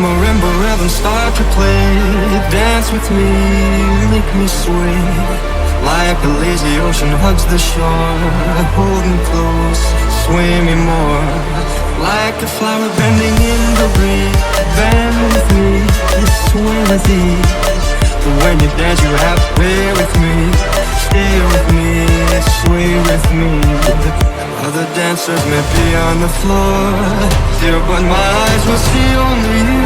marimba rhythms start to play. Dance with me, make me sway. Like a lazy ocean hugs the shore. Hold me close, sway me more. Like a flower bending in the breeze. Bend with me, sway with ease. But when you dance you have to play with me. Stay with me, sway with me. Other dancers may be on the floor, dear, but my eyes will see only you.